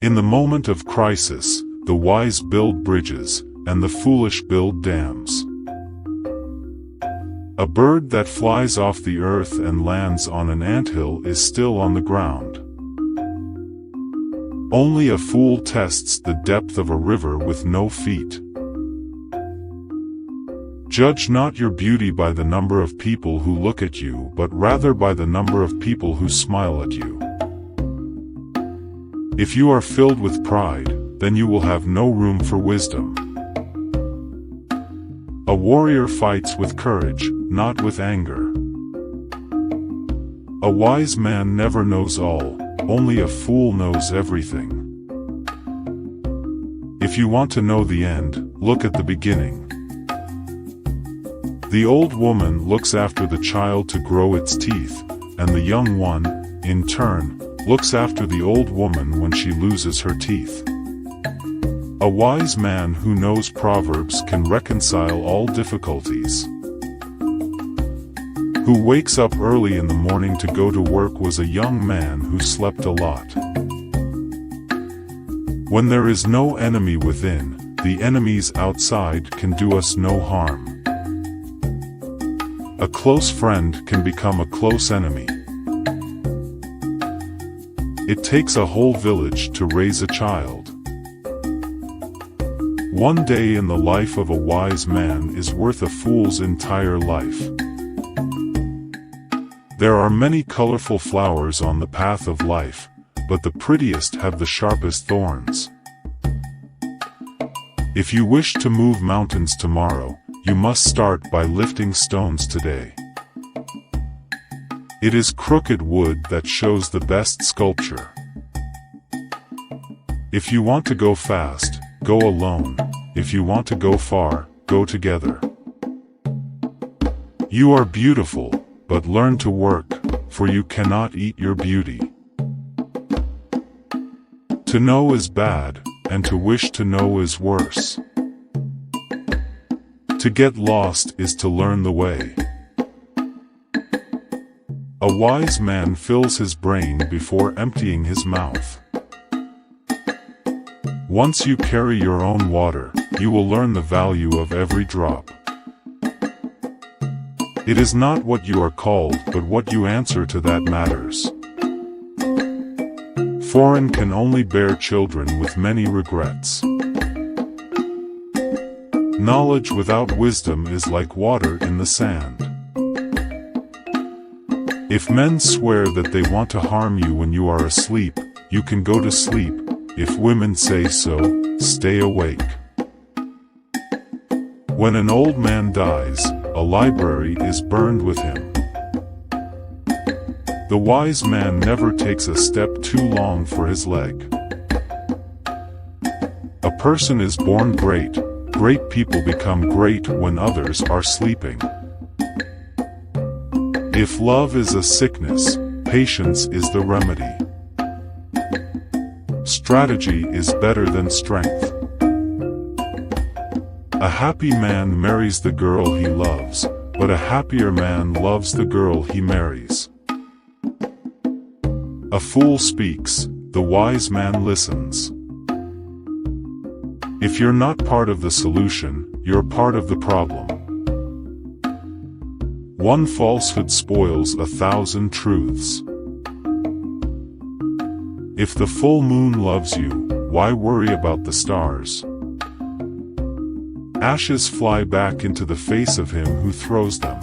In the moment of crisis, the wise build bridges, and the foolish build dams. A bird that flies off the earth and lands on an anthill is still on the ground. Only a fool tests the depth of a river with no feet. Judge not your beauty by the number of people who look at you, but rather by the number of people who smile at you. If you are filled with pride, then you will have no room for wisdom. A warrior fights with courage, not with anger. A wise man never knows all, only a fool knows everything. If you want to know the end, look at the beginning. The old woman looks after the child to grow its teeth, and the young one, in turn, looks after the old woman when she loses her teeth. A wise man who knows Proverbs can reconcile all difficulties. Who wakes up early in the morning to go to work was a young man who slept a lot. When there is no enemy within, the enemies outside can do us no harm. A close friend can become a close enemy. It takes a whole village to raise a child. One day in the life of a wise man is worth a fool's entire life. There are many colorful flowers on the path of life, but the prettiest have the sharpest thorns. If you wish to move mountains tomorrow, you must start by lifting stones today. It is crooked wood that shows the best sculpture. If you want to go fast, go alone. If you want to go far, go together. You are beautiful, but learn to work, for you cannot eat your beauty. To know is bad, and to wish to know is worse. To get lost is to learn the way. A wise man fills his brain before emptying his mouth. Once you carry your own water, you will learn the value of every drop. It is not what you are called, but what you answer to that matters. Foreign can only bear children with many regrets. Knowledge without wisdom is like water in the sand. If men swear that they want to harm you when you are asleep, you can go to sleep. If women say so, stay awake. When an old man dies, a library is burned with him. The wise man never takes a step too long for his leg. A person is born great. Great people become great when others are sleeping. If love is a sickness, patience is the remedy. Strategy is better than strength. A happy man marries the girl he loves, but a happier man loves the girl he marries. A fool speaks, the wise man listens. If you're not part of the solution, you're part of the problem. One falsehood spoils 1,000 truths. If the full moon loves you, why worry about the stars? Ashes fly back into the face of him who throws them.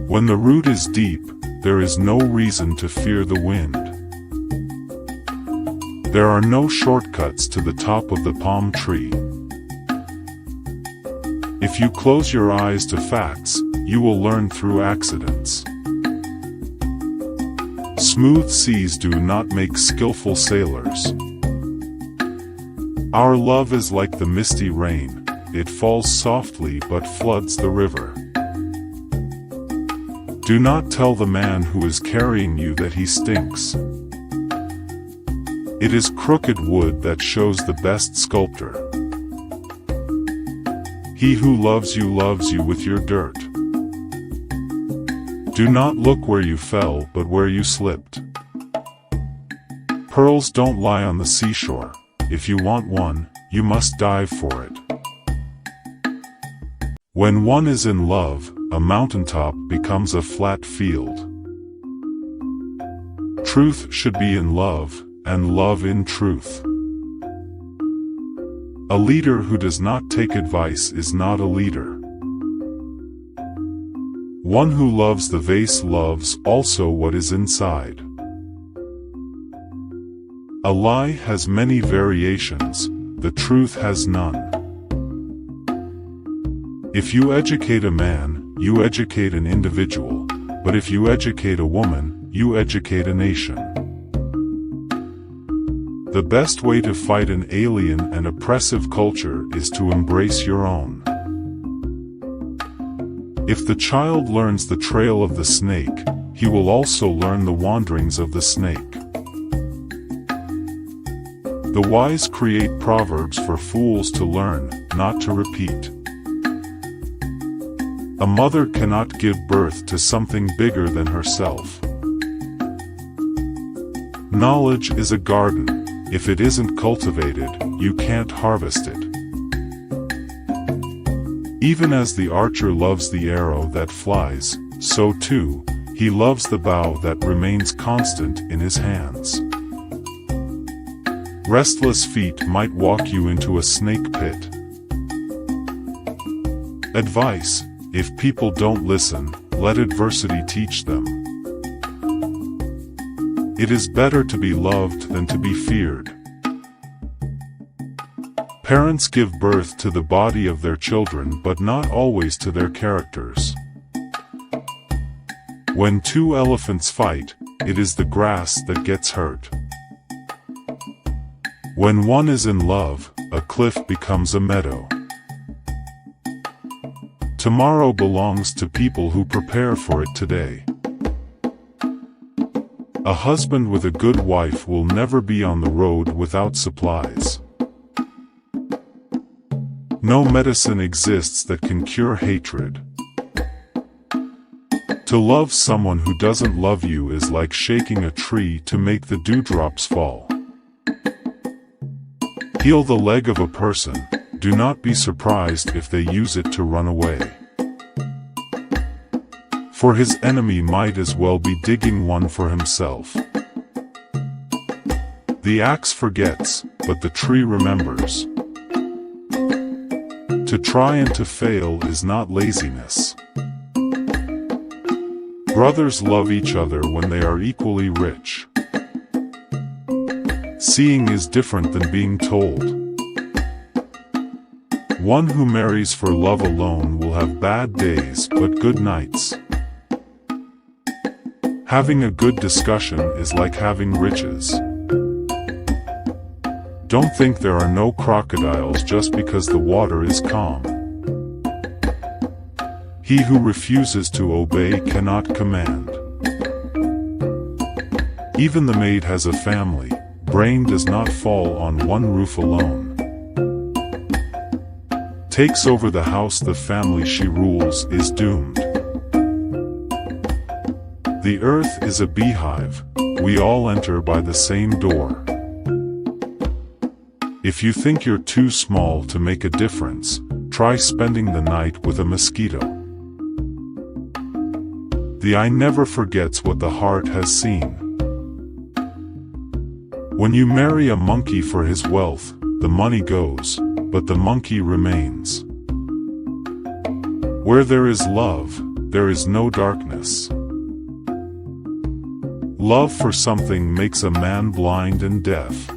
When the root is deep, there is no reason to fear the wind. There are no shortcuts to the top of the palm tree. If you close your eyes to facts, you will learn through accidents. Smooth seas do not make skillful sailors. Our love is like the misty rain, it falls softly but floods the river. Do not tell the man who is carrying you that he stinks. It is crooked wood that shows the best sculptor. He who loves you with your dirt. Do not look where you fell but where you slipped. Pearls don't lie on the seashore. If you want one, you must dive for it. When one is in love, a mountaintop becomes a flat field. Truth should be in love, and love in truth. A leader who does not take advice is not a leader. One who loves the vase loves also what is inside. A lie has many variations, the truth has none. If you educate a man, you educate an individual, but if you educate a woman, you educate a nation. The best way to fight an alien and oppressive culture is to embrace your own. If the child learns the trail of the snake, he will also learn the wanderings of the snake. The wise create proverbs for fools to learn, not to repeat. A mother cannot give birth to something bigger than herself. Knowledge is a garden. If it isn't cultivated, you can't harvest it. Even as the archer loves the arrow that flies, so too, he loves the bow that remains constant in his hands. Restless feet might walk you into a snake pit. Advice: if people don't listen, let adversity teach them. It is better to be loved than to be feared. Parents give birth to the body of their children, but not always to their characters. When two elephants fight, it is the grass that gets hurt. When one is in love, a cliff becomes a meadow. Tomorrow belongs to people who prepare for it today. A husband with a good wife will never be on the road without supplies. No medicine exists that can cure hatred. To love someone who doesn't love you is like shaking a tree to make the dewdrops fall. Heal the leg of a person, do not be surprised if they use it to run away. For his enemy might as well be digging one for himself. The axe forgets, but the tree remembers. To try and to fail is not laziness. Brothers love each other when they are equally rich. Seeing is different than being told. One who marries for love alone will have bad days but good nights. Having a good discussion is like having riches. Don't think there are no crocodiles just because the water is calm. He who refuses to obey cannot command. Even the maid has a family. Brain does not fall on one roof alone. Takes over the house, the family she rules is doomed. The earth is a beehive, we all enter by the same door. If you think you're too small to make a difference, try spending the night with a mosquito. The eye never forgets what the heart has seen. When you marry a monkey for his wealth, the money goes, but the monkey remains. Where there is love, there is no darkness. Love for something makes a man blind and deaf.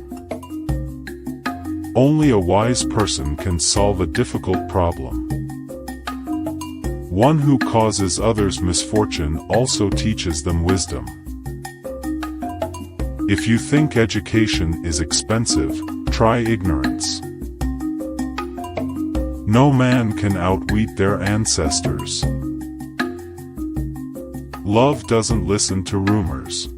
Only a wise person can solve a difficult problem. One who causes others misfortune also teaches them wisdom. If you think education is expensive, try ignorance. No man can outwit their ancestors. Love doesn't listen to rumors.